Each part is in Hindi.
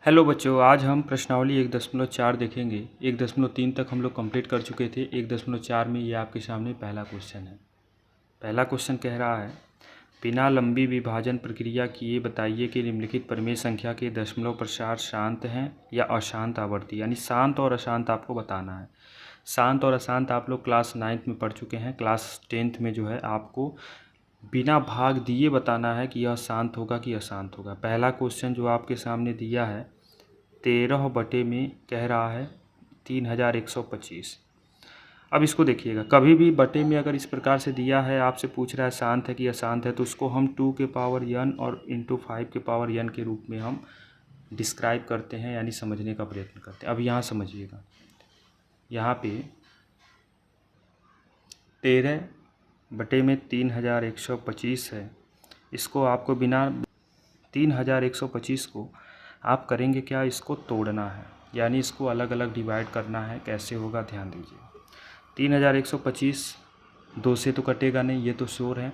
हेलो बच्चों, आज हम प्रश्नावली 1.4 देखेंगे। 1.3 तक हम लोग कंप्लीट कर चुके थे। 1.4 में ये आपके सामने पहला क्वेश्चन है। पहला क्वेश्चन कह रहा है, बिना लंबी विभाजन प्रक्रिया किए बताइए कि निम्नलिखित परिमेय संख्या के दशमलव प्रसार शांत हैं या अशांत आवर्ती, यानी शांत और अशांत आपको बताना है। शांत और अशांत आप लोग क्लास 9th में पढ़ चुके हैं। क्लास 10th में जो है आपको बिना भाग दिए बताना है कि यह शांत होगा कि अशांत होगा। पहला क्वेश्चन जो आपके सामने दिया है 13 बटे में कह रहा है 3125। अब इसको देखिएगा, कभी भी बटे में अगर इस प्रकार से दिया है, आपसे पूछ रहा है शांत है कि अशांत है, तो उसको हम 2 के पावर n और इंटू 5 के पावर n के रूप में हम डिस्क्राइब करते हैं, यानी समझने का प्रयत्न करते हैं। अब यहाँ समझिएगा, यहाँ पे 13 बटे में 3125 है। इसको आपको बिना 3125 को आप करेंगे क्या, इसको तोड़ना है, यानी इसको अलग अलग डिवाइड करना है। कैसे होगा ध्यान दीजिए। 3125 2 से तो कटेगा नहीं, ये तो श्योर है।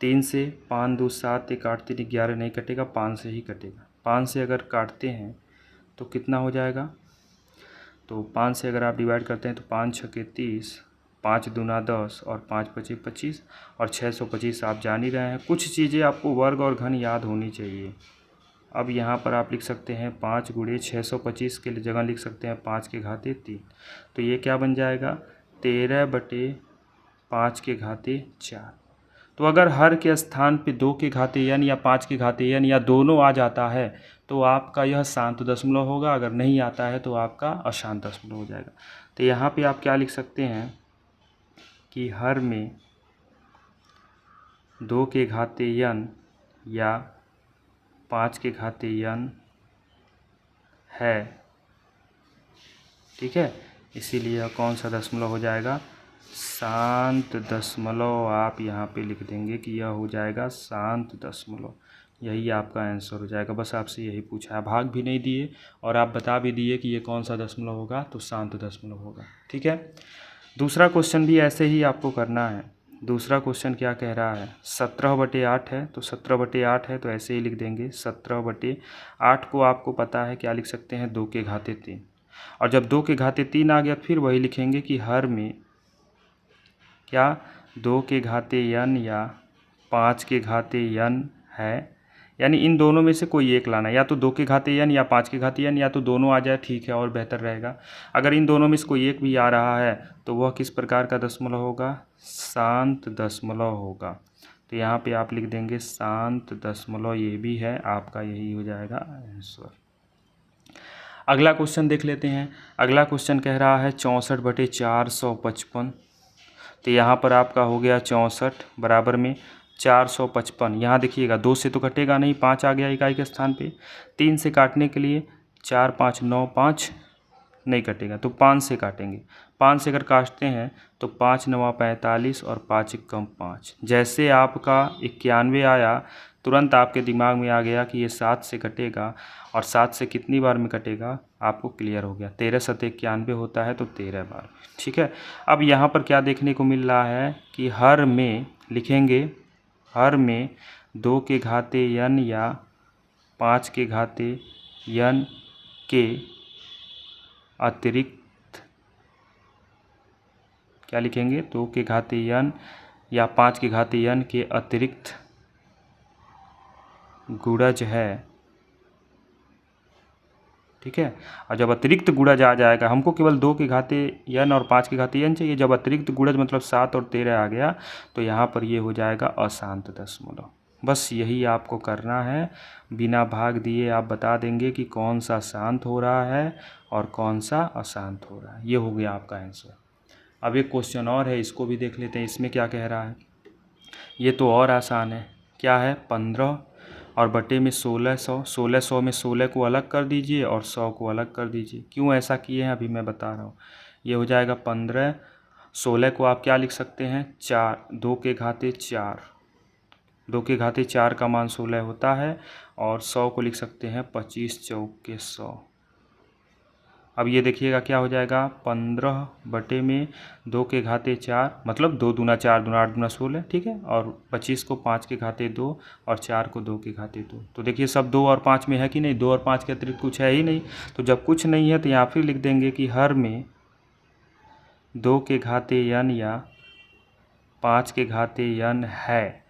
3 से 5 2 7 1 8 3 11 नहीं कटेगा, 5 से ही कटेगा। 5 से अगर काटते हैं तो कितना हो जाएगा, तो 5 से अगर आप डिवाइड करते हैं तो 5 छके 30, 5 दूना 10 और 5 पचे 25 और 625 आप जान ही रहे हैं। कुछ चीज़ें आपको वर्ग और घन याद होनी चाहिए। अब यहाँ पर आप लिख सकते हैं 5 गुणे 625 के लिए जगह लिख सकते हैं 5 के घाते 3। तो ये क्या बन जाएगा, 13 बटे 5 के घाते 4। तो अगर हर के स्थान पे 2 के घाते n या 5 के घाते n या दोनों आ जाता है तो आपका यह शांत दशमलव होगा। अगर नहीं आता है तो आपका अशांत दशमलव हो जाएगा। तो यहाँ पे आप क्या लिख सकते हैं कि हर में 2 के घाते n या 5 के घाते n है, ठीक है। इसीलिए यह कौन सा दशमलव हो जाएगा, शांत दशमलव। आप यहाँ पे लिख देंगे कि यह हो जाएगा शांत दशमलव। यही आपका आंसर हो जाएगा। बस आपसे यही पूछा है, भाग भी नहीं दिए और आप बता भी दिए कि ये कौन सा दशमलव होगा, तो शांत दशमलव होगा, ठीक है। दूसरा क्वेश्चन भी ऐसे ही आपको करना है। दूसरा क्वेश्चन क्या कह रहा है, 17 बटे 8 है, तो 17 बटे 8 है तो ऐसे ही लिख देंगे। 17 बटे 8 को आपको पता है क्या लिख सकते हैं, 2 के घाते 3। और जब 2 के घाते 3 आ गया फिर वही लिखेंगे कि हर में क्या 2 के घाते n या 5 के घाते n है, यानी इन दोनों में से कोई एक लाना है। या तो 2 के घाते n या 5 के घाते n, या तो दोनों आ जाए, ठीक है, और बेहतर रहेगा। अगर इन दोनों में से कोई एक भी आ रहा है तो वह किस प्रकार का दशमलव होगा, शांत दशमलव होगा। तो यहाँ पे आप लिख देंगे शांत दशमलव, ये भी है आपका, यही हो जाएगा आंसर। अगला क्वेश्चन देख लेते हैं। अगला क्वेश्चन कह रहा है 64 बटे 455। तो यहाँ पर आपका हो गया 64 बराबर में 455। यहाँ देखिएगा 2 से तो कटेगा नहीं, 5 आ गया इकाई के स्थान पे। 3 से काटने के लिए 4 5 9, 5 नहीं कटेगा तो 5 से काटेंगे। 5 से अगर काटते हैं तो 5 9 45 और 5 कम 5। जैसे आपका 91 आया तुरंत आपके दिमाग में आ गया कि ये 7 से कटेगा, और 7 से कितनी बार में कटेगा आपको क्लियर हो गया। 13 सते 91 होता है तो 13 बार, ठीक है। अब यहाँ पर क्या देखने को मिल रहा है कि हर में लिखेंगे, हर में 2 के घाते n या 5 के घाते n के अतिरिक्त क्या लिखेंगे, 2 के घाते n या 5 के घाते n के अतिरिक्त गुणज है, ठीक है। और जब अतिरिक्त गुणज आ जाएगा, हमको केवल 2 के घाते n और 5 के घाते n चाहिए। जब अतिरिक्त गुणज मतलब 7 और 13 आ गया तो यहाँ पर ये हो जाएगा अशांत दशमलव। बस यही आपको करना है, बिना भाग दिए आप बता देंगे कि कौन सा शांत हो रहा है और कौन सा अशांत हो रहा है। ये हो गया आपका आंसर। अब एक क्वेश्चन और है, इसको भी देख लेते हैं। इसमें क्या कह रहा है, ये तो और आसान है। क्या है, 15 और बटे में 1600। 1600 में 16 को अलग कर दीजिए और 100 को अलग कर दीजिए। क्यों ऐसा किए हैं अभी मैं बता रहा हूँ। ये हो जाएगा 15। 16 को आप क्या लिख सकते हैं, 4, 2 के घाते 4। 2 के घाते 4 का मान 16 होता है। और 100 को लिख सकते हैं 25 चौक के 100। अब ये देखिएगा क्या हो जाएगा, 15/2 मतलब 2 दूना 4 दूना 8 दूना 16, ठीक है। और 25 को 5 और 4 को 2 तो देखिए सब 2 और 5 में है कि नहीं, 2 और 5 के अतिरिक्त कुछ है ही नहीं। तो जब कुछ नहीं है तो यहाँ फिर लिख देंगे कि हर में 2n या 5n है,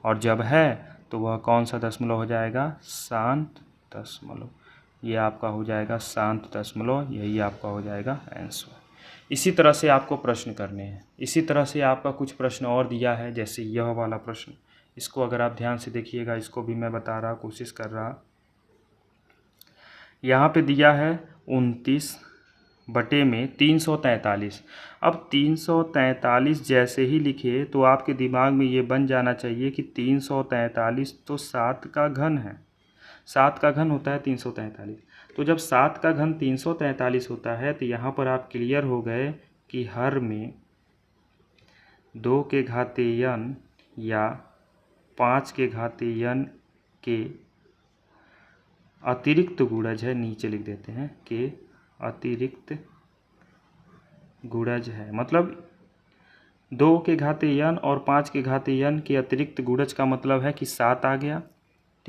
और जब है तो वह कौन सा दशमलव हो जाएगा, शांत दशमलव। ये आपका हो जाएगा शांत दशमलव, यही आपका हो जाएगा आंसर। इसी तरह से आपको प्रश्न करने हैं। इसी तरह से आपका कुछ प्रश्न और दिया है, जैसे यह वाला प्रश्न, इसको अगर आप ध्यान से देखिएगा, इसको भी मैं बता रहा, कोशिश कर रहा। यहाँ पे दिया है 29/343। अब 343 जैसे ही लिखे तो आपके दिमाग में ये बन जाना चाहिए कि 343 तो 7 का घन है, 7 का घन होता है 343। तो जब 7 का घन 343 होता है तो यहाँ पर आप क्लियर हो गए कि हर में 2n या 5n के अतिरिक्त गुणज है, नीचे लिख देते हैं, के अतिरिक्त गुणज है। मतलब 2n और 5n के अतिरिक्त गुणज का मतलब है कि 7 आ गया,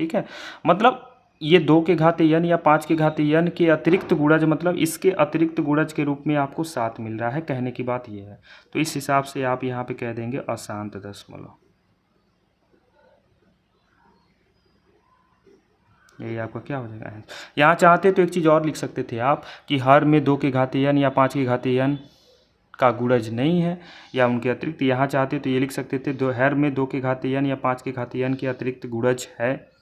ठीक है। मतलब ये 2n या 5n के अतिरिक्त गुणज, मतलब इसके अतिरिक्त गुणज के रूप में आपको 7 मिल रहा है, कहने की बात ये है। तो इस हिसाब से आप यहाँ पे कह देंगे अशांत दशमलव। यही आपका क्या हो जाएगा। यहाँ चाहते तो एक चीज़ और लिख सकते थे आप कि हर में 2n या 5n का गुणज नहीं है या उनके अतिरिक्त। यहाँ चाहते तो ये लिख सकते थे हर में 2n या 5n के अतिरिक्त गुणज है,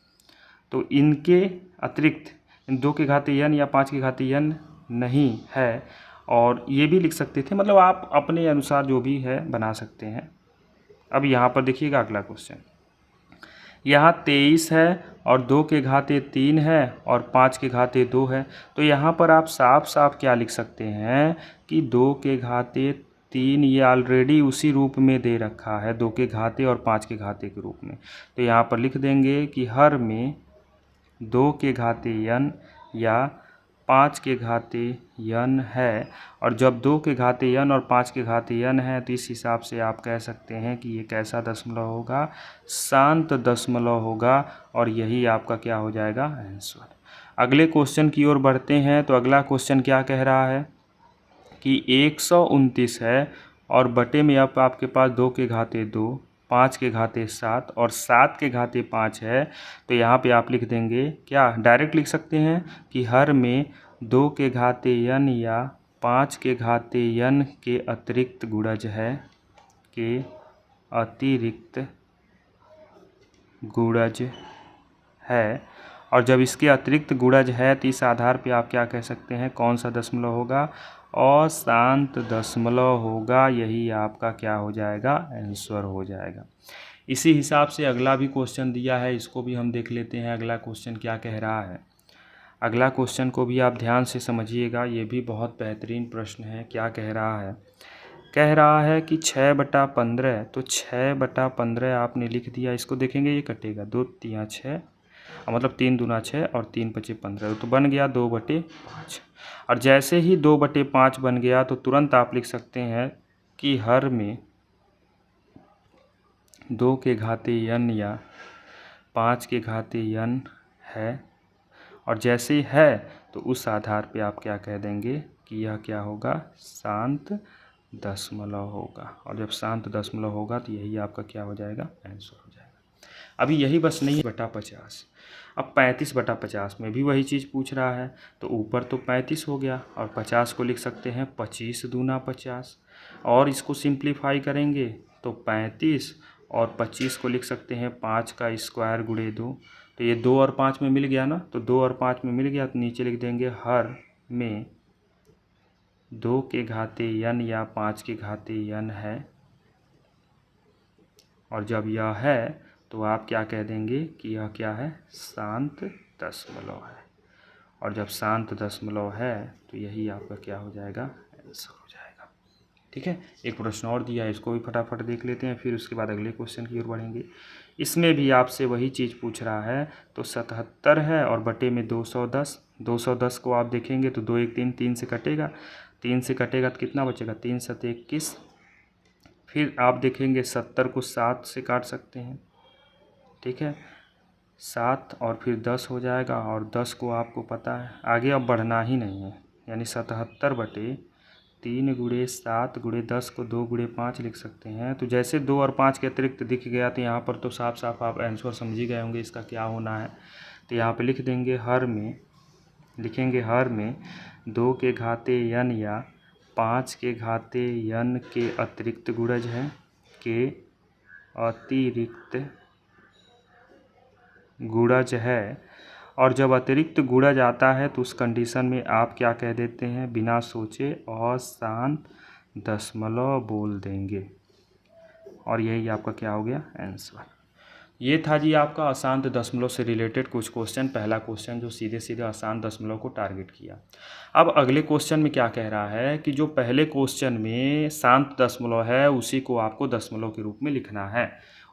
तो इनके अतिरिक्त 2n या 5n नहीं है। और ये भी लिख सकते थे, मतलब आप अपने अनुसार जो भी है बना सकते हैं। अब यहाँ पर देखिएगा अगला क्वेश्चन, यहाँ 23 है और 2n है और 5n है। तो यहाँ पर आप साफ साफ क्या लिख सकते हैं कि 2n ये ऑलरेडी उसी रूप में दे रखा है, 2n और 5n के रूप में। तो यहाँ पर लिख देंगे कि हर में 2n या 5n है, और जब 2n और 5n है तो इस हिसाब से आप कह सकते हैं कि ये कैसा दशमलव होगा, शांत दशमलव होगा, और यही आपका क्या हो जाएगा आंसर। अगले क्वेश्चन की ओर बढ़ते हैं। तो अगला क्वेश्चन क्या कह रहा है कि 129 है और बटे में अब आपके पास 2n2, 5n7 और 7n5 है। तो यहाँ पे आप लिख देंगे क्या, डायरेक्ट लिख सकते हैं कि हर में 2n या 5n के अतिरिक्त गुणज है, के अतिरिक्त गुणज है। और जब इसके अतिरिक्त गुणज है तो इस आधार पे आप क्या कह सकते हैं, कौन सा दशमलव होगा, अशांत दशमलव होगा। यही आपका क्या हो जाएगा आंसर हो जाएगा। इसी हिसाब से अगला भी क्वेश्चन दिया है, इसको भी हम देख लेते हैं अगला क्वेश्चन क्या कह रहा है। अगला क्वेश्चन को भी आप ध्यान से समझिएगा, ये भी बहुत बेहतरीन प्रश्न है। क्या कह रहा है, कह रहा है कि 6/15, तो 6/15 आपने लिख दिया। इसको देखेंगे ये कटेगा, 2 3 6, मतलब 3 दूना 6 और 3 5 15, तो बन गया 2/5। और जैसे ही 2/5 बन गया तो तुरंत आप लिख सकते हैं कि हर में 2n या 5n है, और जैसे ही है तो उस आधार पे आप क्या कह देंगे कि यह क्या होगा, शांत दशमलव होगा। और जब शांत दशमलव होगा तो यही आपका क्या हो जाएगा आंसर हो जाएगा। अभी यही बस नहीं, 50। अब 35/50 में भी वही चीज़ पूछ रहा है। तो ऊपर तो 35 हो गया और 50 को लिख सकते हैं 25 दूना 50, और इसको सिंप्लीफाई करेंगे तो 35 और 25 को लिख सकते हैं 5 का स्क्वायर गुणे 2। तो ये 2 और 5 में मिल गया ना, तो 2 और 5 में मिल गया, तो नीचे लिख देंगे हर में 2n या 5n है। और जब यह है तो आप क्या कह देंगे कि यह क्या है, शांत दशमलव है। और जब शांत दशमलव है तो यही आपका क्या हो जाएगा आंसर हो जाएगा। ठीक है। एक प्रश्न और दिया है, इसको भी फटाफट देख लेते हैं, फिर उसके बाद अगले क्वेश्चन की ओर बढ़ेंगे। इसमें भी आपसे वही चीज़ पूछ रहा है। तो 77 है और बटे में 210, 210 को आप देखेंगे तो 2 1 3, 3 से कटेगा, 3 से कटेगा तो कितना बचेगा, 3 7 21। फिर आप देखेंगे 70 को 7 से काट सकते हैं, ठीक है, 7 और फिर 10 हो जाएगा, और 10 को आपको पता है आगे अब बढ़ना ही नहीं है, यानी 77 बटे 3 गुणे 7 गुणे 10 को 2 गुणे 5 लिख सकते हैं। तो जैसे 2 और 5 के अतिरिक्त दिख गया तो यहाँ पर तो साफ साफ आप आंसर समझ ही गए होंगे इसका क्या होना है। तो यहाँ पे लिख देंगे हर में, लिखेंगे हर में 2 के घाते n या 5 के घाते n के अतिरिक्त गुणज है, के अतिरिक्त गुणज है। और जब अतिरिक्त गुणज आता है तो उस कंडीशन में आप क्या कह देते हैं, बिना सोचे अशांत दशमलव बोल देंगे, और यही आपका क्या हो गया, आंसर। ये था जी आपका अशांत दशमलव से रिलेटेड कुछ क्वेश्चन। पहला क्वेश्चन जो सीधे सीधे अशांत दशमलव को टारगेट किया। अब अगले क्वेश्चन में क्या कह रहा है कि जो पहले क्वेश्चन में शांत दशमलव है उसी को आपको दशमलव के रूप में लिखना है।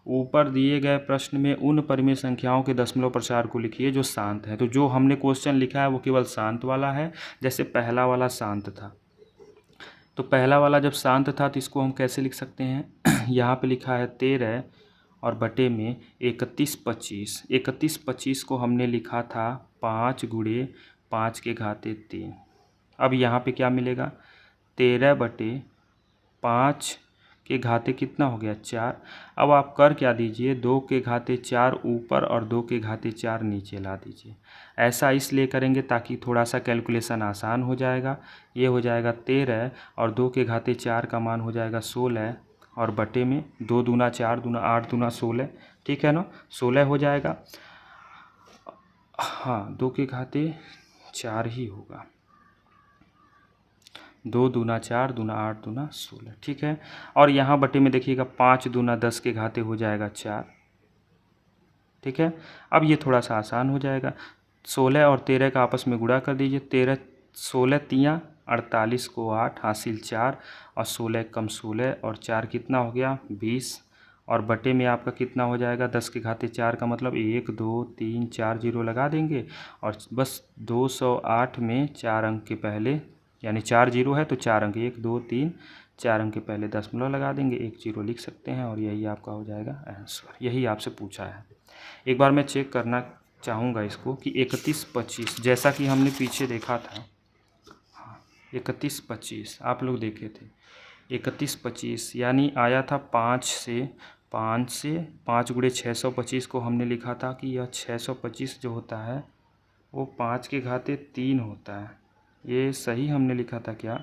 ऊपर दिए गए प्रश्न में उन परिमेय संख्याओं के दशमलव प्रचार को लिखिए जो शांत है। तो जो हमने क्वेश्चन लिखा है वो केवल शांत वाला है, जैसे पहला वाला शांत था। तो पहला वाला जब शांत था तो इसको हम कैसे लिख सकते हैं यहाँ पे लिखा है 13 और बटे में 31 25। 31 25 को हमने लिखा था 5 गुणे 5 के घाते 3। अब यहाँ पे क्या मिलेगा, 13 बटे 5 के घाते कितना हो गया, 4। अब आप कर क्या दीजिए, 2 के घाते 4 ऊपर और 2 के घाते 4 नीचे ला दीजिए। ऐसा इसलिए करेंगे ताकि थोड़ा सा कैलकुलेशन आसान हो जाएगा। ये हो जाएगा 13 और 2 के घाते 4 का मान हो जाएगा 16, और बटे में 2 दूना 4 दूना 8 दूना 16, ठीक है ना, 16 हो जाएगा। हाँ, 2 के घाते 4 ही होगा, 2 दूना 4 दूना 8 दूना 16, ठीक है। और यहाँ बटे में देखिएगा 5 दूना 10 के घाते हो जाएगा 4, ठीक है। अब ये थोड़ा सा आसान हो जाएगा, 16 और 13 का आपस में गुणा कर दीजिए। 13 16 तियाँ 48 को 8 हासिल 4, और 16 कम 16 और 4 कितना हो गया, 20। और बटे में आपका कितना हो जाएगा, 10 के घाते 4 का मतलब 1 2 3 4 जीरो लगा देंगे, और बस 208 में 4 अंक के पहले, यानी 4 जीरो है तो 4 अंक 1 2 3 4 अंक के पहले दशमलव लगा देंगे, 1 जीरो लिख सकते हैं, और यही आपका हो जाएगा आंसर। यही आपसे पूछा है। एक बार मैं चेक करना चाहूँगा इसको कि 31 25 जैसा कि हमने पीछे देखा था, हाँ 31 25 आप लोग देखे थे, 31 25 यानी आया था 5 से 5 गुणे 625 को हमने लिखा था कि यह 625 जो होता है वो 5 के घाते 3 होता है। ये सही हमने लिखा था क्या,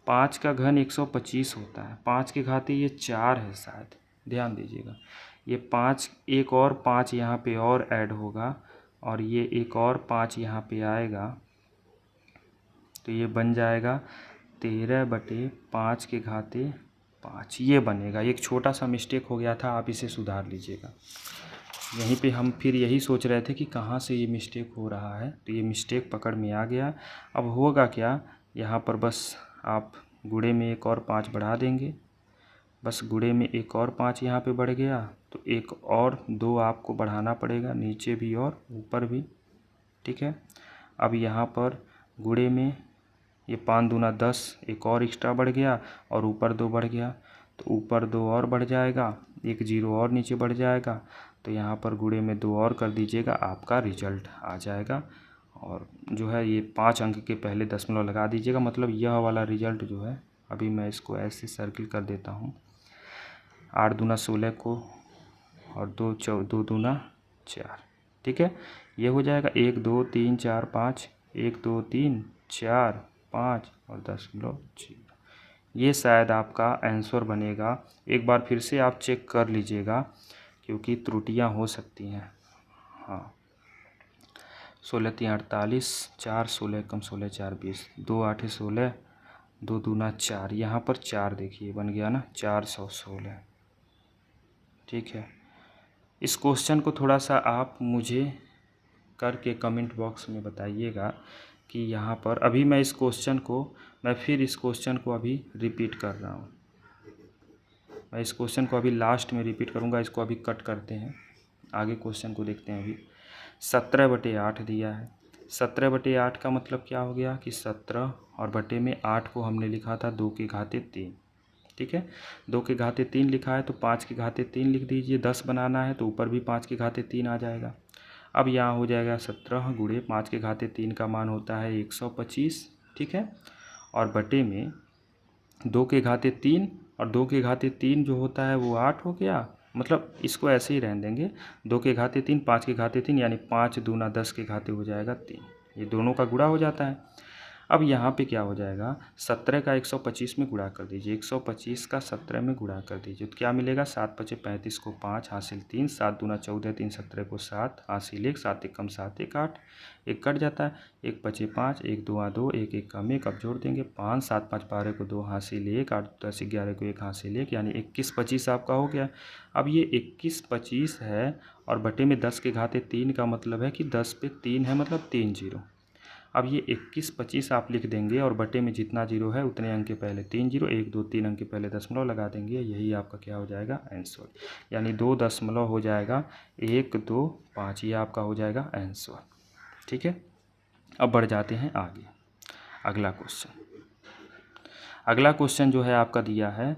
5 का घन 125 होता है, 5 के घाते ये 4 है शायद, ध्यान दीजिएगा। ये 5 एक और 5 यहाँ पे और ऐड होगा, और ये एक और 5 यहाँ पे आएगा, तो ये बन जाएगा 13 बटे 5 के घाते 5, ये बनेगा। एक छोटा सा मिस्टेक हो गया था, आप इसे सुधार लीजिएगा। यहीं पे हम फिर यही सोच रहे थे कि कहाँ से ये मिस्टेक हो रहा है, तो ये मिस्टेक पकड़ में आ गया। अब होगा क्या, यहाँ पर बस आप गुणे में एक और 5 बढ़ा देंगे, बस गुणे में एक और 5 यहाँ पे बढ़ गया, तो एक और 2 आपको बढ़ाना पड़ेगा, नीचे भी और ऊपर भी, ठीक है। अब यहाँ पर गुणे में ये 5 दूना 10, एक और एक्स्ट्रा बढ़ गया, और ऊपर 2 बढ़ गया, तो ऊपर 2 और बढ़ जाएगा, एक जीरो और नीचे बढ़ जाएगा, तो यहाँ पर गुणे में 2 और कर दीजिएगा, आपका रिजल्ट आ जाएगा। और जो है ये 5 अंक के पहले दशमलव लगा दीजिएगा, मतलब यह वाला रिजल्ट जो है, अभी मैं इसको ऐसे सर्किल कर देता हूँ, 8 दूना 16 को, और 2 दूना 4, ठीक है। ये हो जाएगा 1 2 3 4 5, 1 2 3 4 5 और 10.0। ये शायद आपका आंसर बनेगा। एक बार फिर से आप चेक कर लीजिएगा, क्योंकि त्रुटियां हो सकती हैं। हाँ, 16 3 48, 4 16 कम 16 4 20, 2 8 16, 2 दूना 4, यहाँ पर 4 देखिए बन गया ना, 416, ठीक है। इस क्वेश्चन को थोड़ा सा आप मुझे करके कमेंट बॉक्स में बताइएगा कि यहाँ पर अभी मैं फिर इस क्वेश्चन को अभी रिपीट कर रहा हूँ। मैं इस क्वेश्चन को अभी लास्ट में रिपीट करूँगा। इसको अभी कट करते हैं, आगे क्वेश्चन को देखते हैं। अभी 17/8 दिया है। 17/8 का मतलब क्या हो गया कि 17 और बटे में 8 को हमने लिखा था 2 की घाते 3। ठीक है, 2 की घाते 3 लिखा है तो 5 की घाते 3 लिख दीजिए। 10 बनाना है तो ऊपर भी 5 की घाते 3 आ जाएगा। अब यहाँ हो जाएगा 17 गुणे 5 के घाते 3 का मान होता है 125। ठीक है, और बटे में 2 के घाते 3 और 2 के घाते 3 जो होता है वो 8 हो गया। मतलब इसको ऐसे ही रहने देंगे, 2 के घाते 3 5 के घाते 3 यानी 5 दूना 10 के घाते हो जाएगा 3। ये दोनों का गुणा हो जाता है। अब यहाँ पे क्या हो जाएगा, 17 का 125 में गुणा कर दीजिए, 125 का 17 में गुणा कर दीजिए तो क्या मिलेगा, 7×5 = 35 को 5 हासिल 3, 7 दूना 14, 3 17 को 7 हासिल 1, 7 एकम 7 1 8, 1 कट जाता है, 1×5 = 5, 1 2 2, 1 1 कम 1, अब जोड़ देंगे 5, 7 5 12 को 2 हासिल 1, 8 10 11 को 1 हासिल 1 यानी 21/25 आपका हो गया। अब ये 21/25 है और बटे में 10 के घाते 3 का मतलब है कि 10 पे 3 है मतलब 3 जीरो। अब ये 21/25 आप लिख देंगे और बटे में जितना जीरो है उतने अंक के पहले 3 जीरो, 1 2 3 अंक के पहले दशमलव लगा देंगे। यही आपका क्या हो जाएगा, आंसर। यानी 2 दशमलव हो जाएगा 1 2 5, ये आपका हो जाएगा आंसर। ठीक है, अब बढ़ जाते हैं आगे। अगला क्वेश्चन जो है आपका दिया है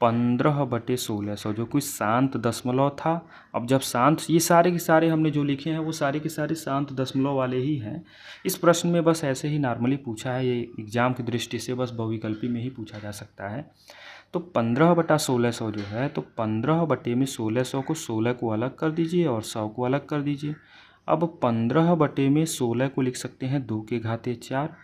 15/1600, जो कोई शांत दशमलव था। अब जब शांत, ये सारे के सारे हमने जो लिखे हैं वो सारे के सारे शांत दशमलव वाले ही हैं। इस प्रश्न में बस ऐसे ही नॉर्मली पूछा है, ये एग्जाम की दृष्टि से बस बहुविकल्पी में ही पूछा जा सकता है। तो 15/1600 जो है, तो 15 बटे में 1600 को 16 को अलग कर दीजिए और 100 को अलग कर दीजिए। अब 15 बटे में 16 को लिख सकते हैं 2 के घाते 4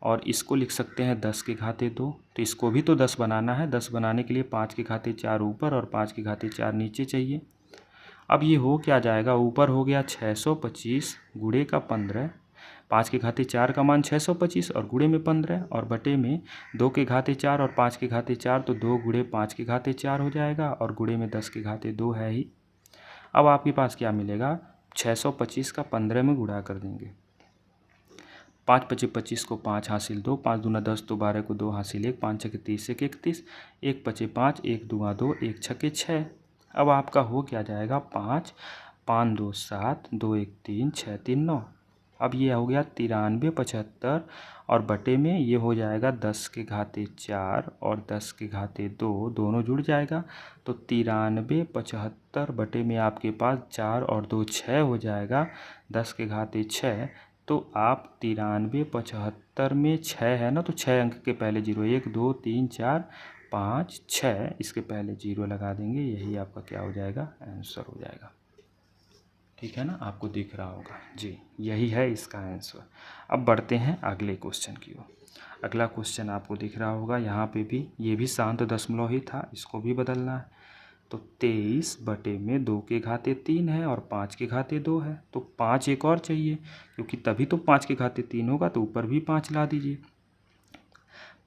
और इसको लिख सकते हैं 10 के घाते 2। तो इसको भी तो 10 बनाना है। 10 बनाने के लिए 5 के घाते 4 ऊपर और 5 के घाते 4 नीचे चाहिए। अब ये हो क्या जाएगा, ऊपर हो गया 625 गुणे का 15, 5 के घाते 4 का मान 625 और गुणे में 15 और बटे में 2 के घाते 4 और 5 के घाते 4, तो 2 गुणे 5 के घाते 4 हो जाएगा और गुणे में 10 के घाते 2 है ही। अब आपके पास क्या मिलेगा, 625 का 15 में गुणा कर देंगे। 5×5 = 25 को 5 हासिल 2, 5 दूना 10 तो 12 को 2 हासिल 1, 5 6 30 1 31, 1×5 = 5, 1 2 2, 1 6 6। अब आपका हो क्या जाएगा, 5 5 2 7, 2 1 3, 6 3 9। अब ये हो गया 93/75 और बटे में ये हो जाएगा 10 के घाते 4 और 10 के घाते 2, दोनों जुड़ जाएगा तो 93/75 बटे में आपके पास 4 और 2 6 हो जाएगा, 10 के घाते 6। तो आप 93/75 में 6 है ना, तो 6 अंक के पहले जीरो, 1 2 3 4 5 6, इसके पहले जीरो लगा देंगे। यही आपका क्या हो जाएगा, आंसर हो जाएगा। ठीक है ना, आपको दिख रहा होगा जी, यही है इसका आंसर। अब बढ़ते हैं अगले क्वेश्चन की ओर। अगला क्वेश्चन आपको दिख रहा होगा, यहाँ पे भी ये भी शांत दशमलव ही था, इसको भी बदलना है। तो 23 बटे में 2 के घाते 3 है और 5 के घाते 2 है, तो 5 एक और चाहिए क्योंकि तभी तो 5 के घाते 3 होगा, तो ऊपर भी 5 ला दीजिए।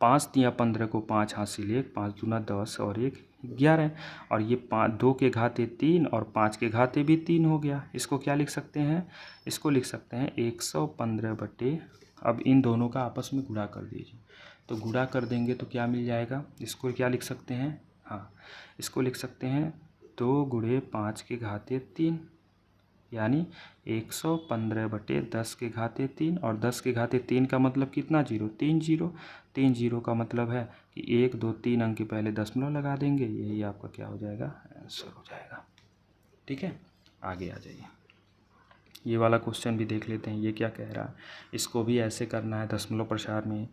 5 3 15 को 5 हासिल 1, 5 दूना 10 और 1 11 और ये 2 के घाते 3 और 5 के घाते भी 3 हो गया। इसको क्या लिख सकते हैं, इसको लिख सकते हैं 115 बटे, अब इन दोनों का आपस में गुणा कर दीजिए। तो गुणा कर देंगे तो क्या मिल जाएगा, इसको क्या लिख सकते हैं, हाँ इसको लिख सकते हैं 2 गुणे 5 के घाते 3 यानी 115 बटे 10 के घाते 3 और 10 के घाते 3 का मतलब कितना जीरो, 3 जीरो। 3 जीरो का मतलब है कि 1 2 3 अंक के पहले दशमलव लगा देंगे। यही आपका क्या हो जाएगा, आंसर हो जाएगा। ठीक है, आगे आ जाइए। ये वाला क्वेश्चन भी देख लेते हैं, ये क्या कह रहा है। इसको भी ऐसे करना है दशमलव प्रसार में,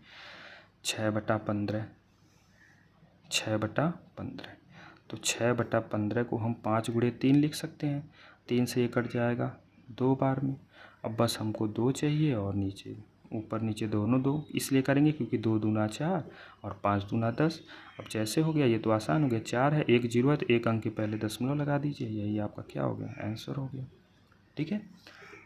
6/15, 6/15। तो 6/15 को हम 5 गुणे 3 लिख सकते हैं, 3 से ये कट जाएगा 2 बार में। अब बस हमको 2 चाहिए और नीचे ऊपर नीचे दोनों 2 इसलिए करेंगे क्योंकि 2 दूना 4 और 5 दूना 10। अब जैसे हो गया, ये तो आसान हो गया, 4 है 1 जीरो है तो 1 अंक के पहले दशमलव लगा दीजिए। यही आपका क्या हो गया, आंसर हो गया। ठीक है,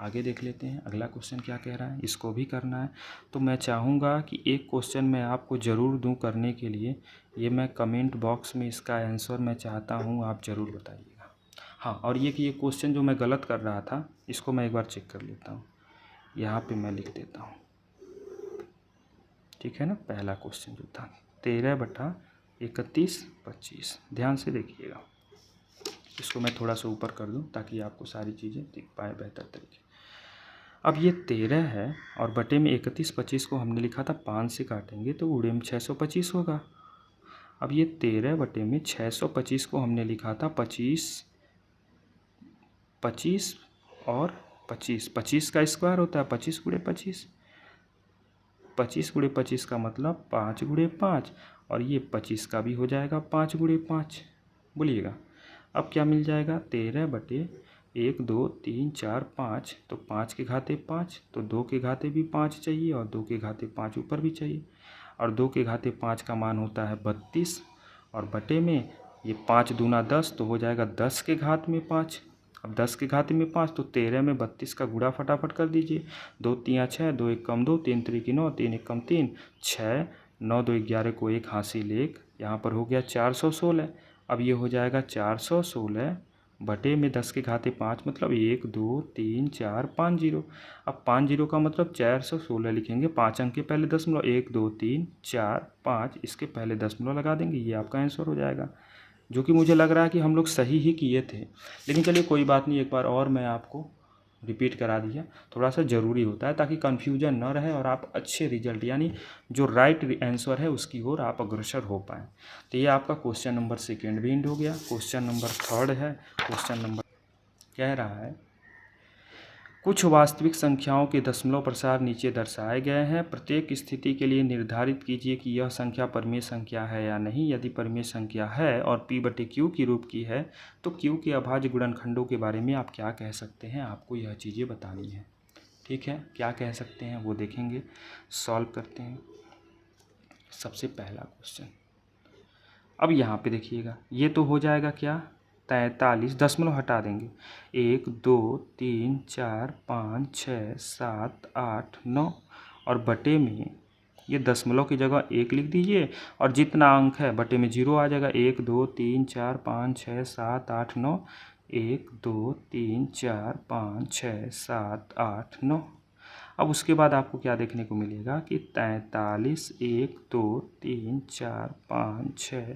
आगे देख लेते हैं अगला क्वेश्चन क्या कह रहा है। इसको भी करना है तो मैं चाहूँगा कि एक क्वेश्चन मैं आपको ज़रूर दूं करने के लिए। ये मैं कमेंट बॉक्स में इसका आंसर मैं चाहता हूँ आप ज़रूर बताइएगा। हाँ, और ये कि ये क्वेश्चन जो मैं गलत कर रहा था इसको मैं एक बार चेक कर लेता हूँ। यहाँ पे मैं लिख देता हूँ, ठीक है ना। पहला क्वेश्चन जो था 13/31/25, ध्यान से देखिएगा। इसको मैं थोड़ा सा ऊपर कर दूं ताकि आपको सारी चीज़ें दिख पाए बेहतर तरीके। अब ये 13 है और बटे में 31/25 को हमने लिखा था 5 से काटेंगे तो गुणे में 625 होगा। अब ये 13 बटे में 625 को हमने लिखा था 25 और 25 का स्क्वायर होता है 25 गुणे 25, 25 गुणे 25 का मतलब 5 गुणे 5, और ये 25 का भी हो जाएगा 5 गुणे 5। बोलिएगा अब क्या मिल जाएगा, 13 बटे 1 2 3 4 5, तो 5 के घाते 5, तो 2 के घाते भी 5 चाहिए और 2 के घाते 5 ऊपर भी चाहिए, और 2 के घाते 5 का मान होता है 32, और बटे में ये 5 दूना 10, तो हो जाएगा 10 के घात में 5। अब 10 के घाते में 5, तो 13 में 32 का गुणा फटाफट कर दीजिए, 2 3 6, 2 1 कम 2, 3 3 9, 3 1 कम 3 6, 9 2 11 को 1 हासिल 1, यहाँ पर हो गया 416। अब ये हो जाएगा 416 बटे में 10 के घाते 5, मतलब 1 2 3 4 5 0। अब 5 0 का मतलब 416 लिखेंगे, 5 अंक के पहले दशमलव, 1 2 3 4 5, इसके पहले दशमलव लगा देंगे, ये आपका आंसर हो जाएगा। जो कि मुझे लग रहा है कि हम लोग सही ही किए थे, लेकिन चलिए कोई बात नहीं, एक बार और मैं आपको रिपीट करा दिया, थोड़ा सा ज़रूरी होता है ताकि कन्फ्यूजन न रहे और आप अच्छे रिजल्ट यानी जो राइट आंसर है उसकी ओर आप अग्रसर हो पाएँ। तो ये आपका क्वेश्चन नंबर 2 भी एंड हो गया। क्वेश्चन नंबर 3 है। क्वेश्चन नंबर कह रहा है कुछ वास्तविक संख्याओं के दशमलव प्रसार नीचे दर्शाए गए हैं, प्रत्येक स्थिति के लिए निर्धारित कीजिए कि यह संख्या परिमेय संख्या है या नहीं। यदि परिमेय संख्या है और p बटे q की रूप की है तो q के अभाज्य गुणनखंडों के बारे में आप क्या कह सकते हैं, आपको यह चीज़ें बतानी है। ठीक है, क्या कह सकते हैं वो देखेंगे, सॉल्व करते हैं। सबसे पहला क्वेश्चन, अब यहाँ पे देखिएगा, ये तो हो जाएगा क्या 43, दशमलव हटा देंगे, 1 2 3 4 5 6 7 8 9, और बटे में ये दशमलव की जगह 1 लिख दीजिए, और जितना अंक है बटे में 0 आ जाएगा, 1 2 3 4 5 6 7 8 9, 1 2 3 4 5 6 7 8 9। अब उसके बाद आपको क्या देखने को मिलेगा कि 43 1 2 3 4 5 6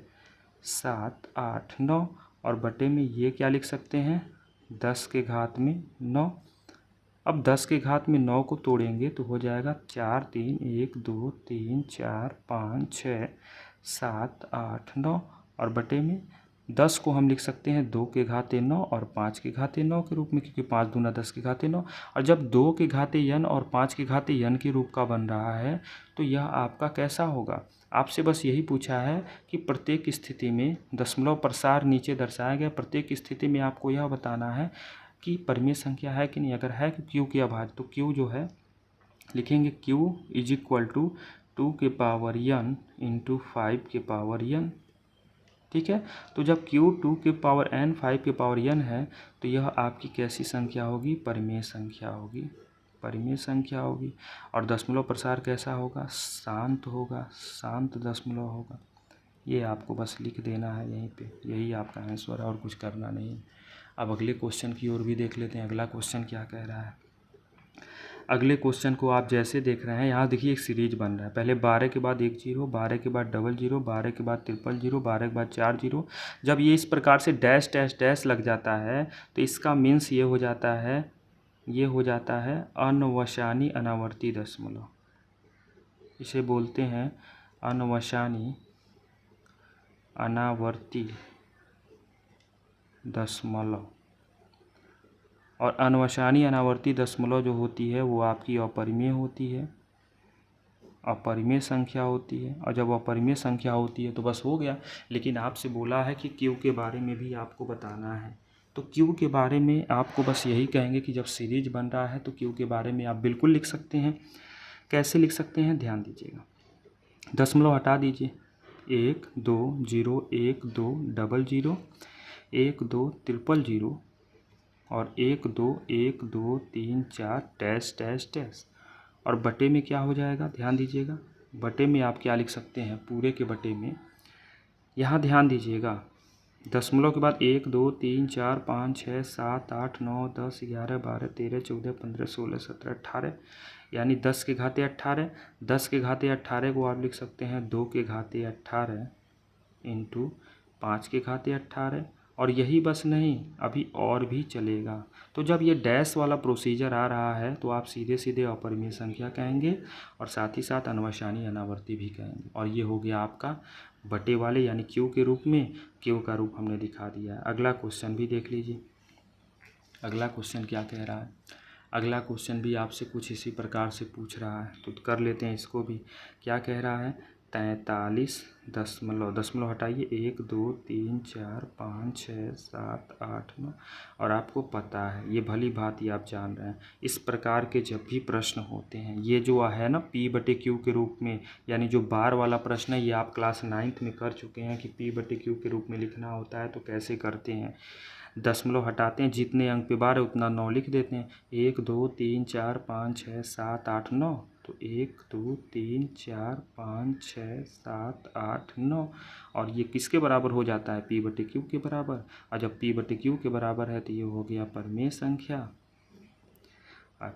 7 8 9, और बटे में ये क्या लिख सकते हैं 10 के घात में 9। अब 10 के घात में 9 को तोड़ेंगे तो हो जाएगा 4 3 1 2 3 4 5 6 7 8 9, और बटे में 10 को हम लिख सकते हैं 2 के घाते 9 और 5 के घाते 9 के रूप में, क्योंकि 5 दूना 10 के घाते 9। और जब 2 के घाते n और 5 के घाते n के रूप का बन रहा है तो यह आपका कैसा होगा। आपसे बस यही पूछा है कि प्रत्येक स्थिति में दशमलव प्रसार नीचे दर्शाया गया, प्रत्येक स्थिति में आपको यह बताना है कि परिमेय संख्या है कि नहीं। अगर है कि q के अभाज्य, तो q जो है लिखेंगे q इज इक्वल टू 2 के पावर n इंटू 5 के पावर n। ठीक है, तो जब q 2 के पावर n 5 के पावर n है तो यह आपकी कैसी संख्या होगी, परिमेय संख्या होगी, परिमेय संख्या होगी। और दशमलव प्रसार कैसा होगा, शांत होगा, शांत दशमलव होगा। ये आपको बस लिख देना है यहीं पे, यही आपका आंसर है और कुछ करना नहीं। अब अगले क्वेश्चन की ओर भी देख लेते हैं, अगला क्वेश्चन क्या कह रहा है। अगले क्वेश्चन को आप जैसे देख रहे हैं, यहाँ देखिए एक सीरीज बन रहा है, पहले 12 के बाद 1 0, 12 के बाद 00, 12 के बाद 000, 12 के बाद 4 0। जब ये इस प्रकार से डैश डैश डैश लग जाता है तो इसका मीन्स ये हो जाता है, ये हो जाता है अनवसानी अनावर्ती दशमलव। इसे बोलते हैं अनवसानी अनावर्ती दशमलव। और अनवसानी अनावर्ती दशमलव जो होती है वो आपकी अपरिमेय होती है, अपरिमेय संख्या होती है। और जब अपरिमेय संख्या होती है तो बस हो गया। लेकिन आपसे बोला है कि क्यू के बारे में भी आपको बताना है, तो क्यू के बारे में आपको बस यही कहेंगे कि जब सीरीज बन रहा है तो क्यू के बारे में आप बिल्कुल लिख सकते हैं। कैसे लिख सकते हैं, ध्यान दीजिएगा, दशमलव हटा दीजिए, 1 2 0 1 2 00 1 2 000 और 1 2 1 2 3 4 डैश डैश डैश। और बटे में क्या हो जाएगा, ध्यान दीजिएगा, बटे में आप क्या लिख सकते हैं, पूरे के बटे में, यहाँ ध्यान दीजिएगा, दशमलव के बाद 1 2 3 4 5 6 7 8 9 10 11 12 13 14 15 16 17 18 यानी 10 के घाते 18। 10 के घाते 18 को आप लिख सकते हैं 2 के घाते 18 इंटू 5 के घाते 18। और यही बस नहीं, अभी और भी चलेगा। तो जब ये डैश वाला प्रोसीजर आ रहा है तो आप सीधे सीधे अपरिमेय संख्या कहेंगे और साथ ही साथ अनवसानी अनावर्ती भी कहेंगे। और ये हो गया आपका बटे वाले यानी क्यू के रूप में, क्यू का रूप हमने दिखा दिया है। अगला क्वेश्चन भी देख लीजिए। अगला क्वेश्चन क्या कह रहा है? अगला क्वेश्चन भी आपसे कुछ इसी प्रकार से पूछ रहा है, तो कर लेते हैं इसको भी। क्या कह रहा है? 43 दशमलव हटाइए 1 2 3 4 5 6 7 8 9। और आपको पता है, ये भली भांति आप जान रहे हैं, इस प्रकार के जब भी प्रश्न होते हैं, ये जो है ना P/Q के रूप में, यानी जो बार वाला प्रश्न है, ये आप क्लास 9th में कर चुके हैं कि P/Q के रूप में लिखना होता है। तो कैसे करते हैं? दशमलव हटाते हैं, जितने अंक पे बार है उतना 9 लिख देते हैं। 1 2 3 4 5 6 7 8 9। तो 1 2 3 4 5 6 7 8 9। और ये किसके बराबर हो जाता है? P/Q के बराबर। और जब P/Q के बराबर है तो ये हो गया परिमेय संख्या।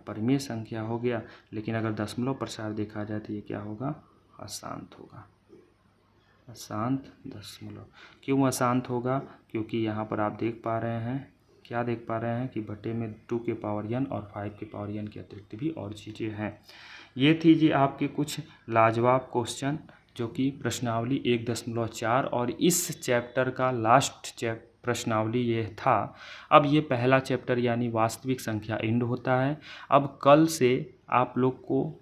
परिमेय संख्या हो गया। लेकिन अगर दशमलव प्रसार देखा जाए तो ये क्या होगा? अशांत होगा। अशांत दशमलव। क्यों अशांत होगा? क्योंकि यहाँ पर आप देख पा रहे हैं, क्या देख पा रहे हैं कि बटे में 2 के पावर n और 5 के पावर n के अतिरिक्त भी और चीज़ें हैं। ये थी जी आपके कुछ लाजवाब क्वेश्चन, जो कि प्रश्नावली 1.4 और इस चैप्टर का लास्ट प्रश्नावली ये था। अब ये पहला चैप्टर यानी वास्तविक संख्या एंड होता है। अब कल से आप लोग को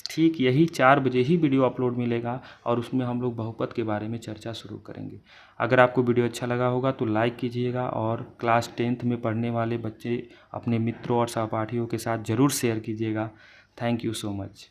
ठीक यही 4 बजे ही वीडियो अपलोड मिलेगा और उसमें हम लोग बहुपद के बारे में चर्चा शुरू करेंगे। अगर आपको वीडियो अच्छा लगा होगा तो लाइक कीजिएगा और क्लास 10th में पढ़ने वाले बच्चे अपने मित्रों और सहपाठियों के साथ ज़रूर शेयर कीजिएगा। Thank you so much.